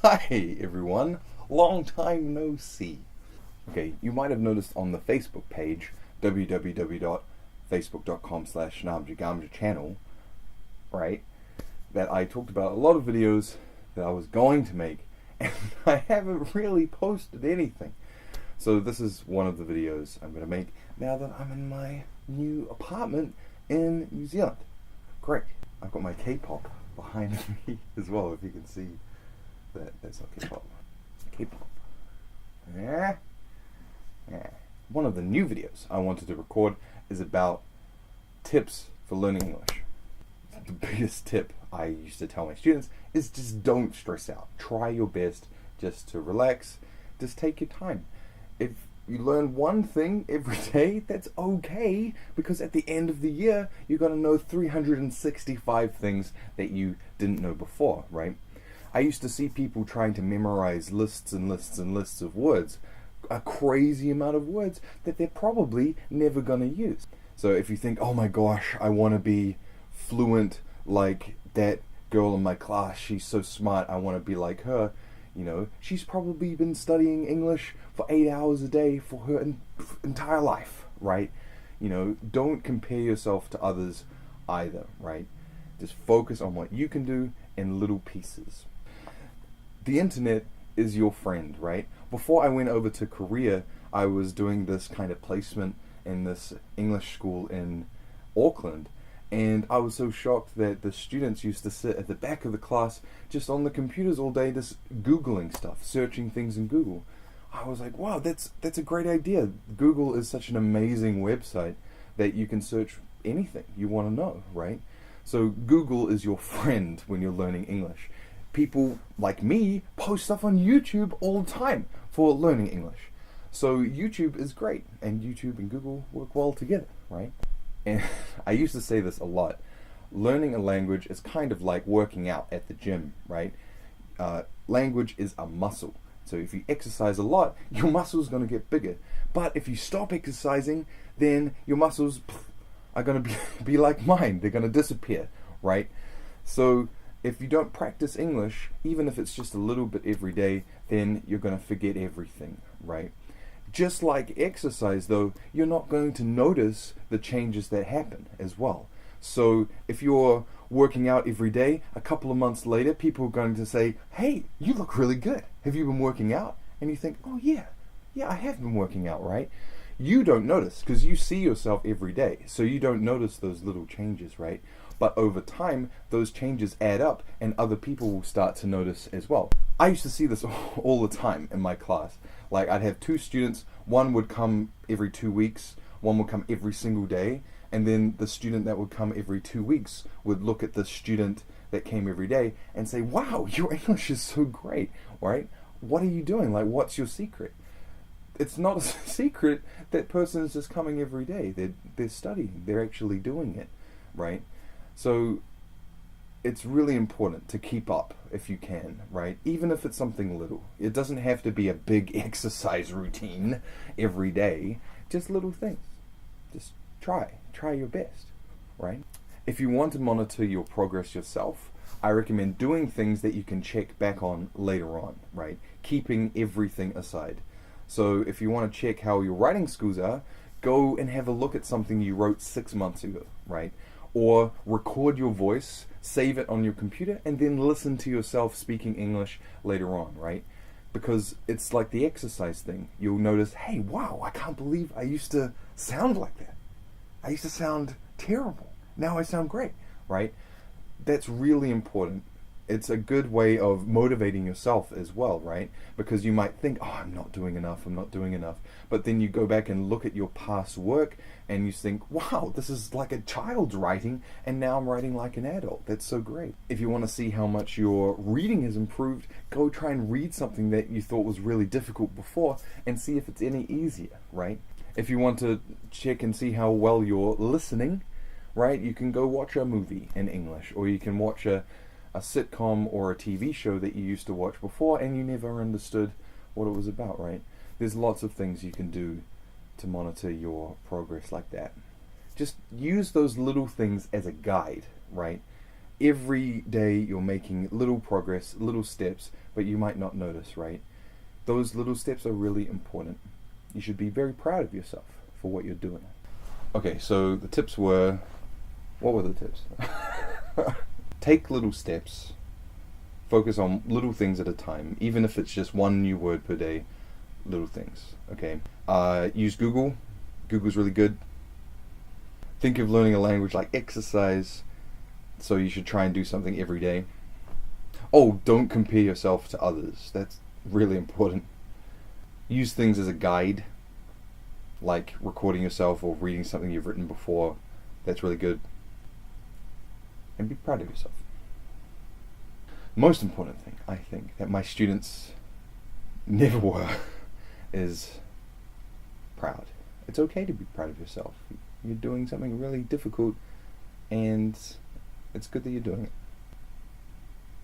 Hi everyone, long time no see. Okay, you might have noticed on the Facebook page, www.facebook.com/Namja Gamja channel, right, that I talked about a lot of videos that I was going to make, and I haven't really posted anything. So this is one of the videos I'm going to make now that I'm in my new apartment in New Zealand. Great. I've got my K-pop behind me as well, if you can see that. That's not K-pop. K-pop. Yeah. One of the new videos I wanted to record is about tips for learning English. The biggest tip I used to tell my students is just don't stress out. Try your best just to relax. Just take your time. If you learn one thing every day, that's okay, because at the end of the year, you're going to know 365 things that you didn't know before, right? I used to see people trying to memorize lists and lists and lists of words, a crazy amount of words that they're probably never going to use. So if you think, oh my gosh, I want to be fluent like that girl in my class, she's so smart, I want to be like her, you know, she's probably been studying English for 8 hours a day for her entire life, right? You know, don't compare yourself to others either, right? Just focus on what you can do in little pieces. The internet is your friend, right? Before I went over to Korea, I was doing this kind of placement in this English school in Auckland, and I was so shocked that the students used to sit at the back of the class just on the computers all day, just Googling stuff, searching things in Google. I was like, wow, that's a great idea. Google is such an amazing website that you can search anything you want to know, right? So Google is your friend when you're learning English. People like me post stuff on YouTube all the time for learning English. So YouTube is great, and YouTube and Google work well together, right? And I used to say this a lot. Learning a language is kind of like working out at the gym, right? Language is a muscle. So if you exercise a lot, your muscle's going to get bigger. But if you stop exercising, then your muscles are going to be like mine. They're going to disappear, right? So if you don't practice English, even if it's just a little bit every day, then you're going to forget everything, right? Just like exercise, though, you're not going to notice the changes that happen as well. So if you're working out every day, a couple of months later, people are going to say, hey, you look really good. Have you been working out? And you think, oh yeah, I have been working out, right? You don't notice because you see yourself every day. So you don't notice those little changes, right? But over time, those changes add up and other people will start to notice as well. I used to see this all the time in my class. Like, I'd have two students, one would come every 2 weeks, one would come every single day, and then the student that would come every 2 weeks would look at the student that came every day and say, wow, your English is so great, right? What are you doing? Like, what's your secret? It's not a secret. That person is just coming every day. They're studying. They're actually doing it, right? So it's really important to keep up if you can, right? Even if it's something little. It doesn't have to be a big exercise routine every day. Just little things. Just try your best, right? If you want to monitor your progress yourself, I recommend doing things that you can check back on later on, right? Keeping everything aside. So if you want to check how your writing skills are, go and have a look at something you wrote 6 months ago, right? Or record your voice, save it on your computer, and then listen to yourself speaking English later on, right? Because it's like the exercise thing. You'll notice, hey, wow, I can't believe I used to sound like that. I used to sound terrible. Now I sound great, right? That's really important. It's a good way of motivating yourself as well, right? Because you might think, oh, I'm not doing enough. But then you go back and look at your past work and you think, wow, this is like a child's writing, and now I'm writing like an adult. That's so great. If you want to see how much your reading has improved, go try and read something that you thought was really difficult before and see if it's any easier, right? If you want to check and see how well you're listening, right, you can go watch a movie in English, or you can watch a sitcom or a TV show that you used to watch before and you never understood what it was about, right? There's lots of things you can do to monitor your progress like that. Just use those little things as a guide, right? every day you're making little progress, little steps, but you might not notice, right? Those little steps are really important. You should be very proud of yourself for what you're doing. Okay, so the tips were... What were the tips? Take little steps. Focus on little things at a time, even if it's just one new word per day. Little things, okay? Use Google. Google's really good. Think of learning a language like exercise, so you should try and do something every day. Oh, don't compare yourself to others. That's really important. Use things as a guide, like recording yourself or reading something you've written before. That's really good. And be proud of yourself. Most important thing, I think, that my students never were, is proud. It's okay to be proud of yourself. You're doing something really difficult, and it's good that you're doing it.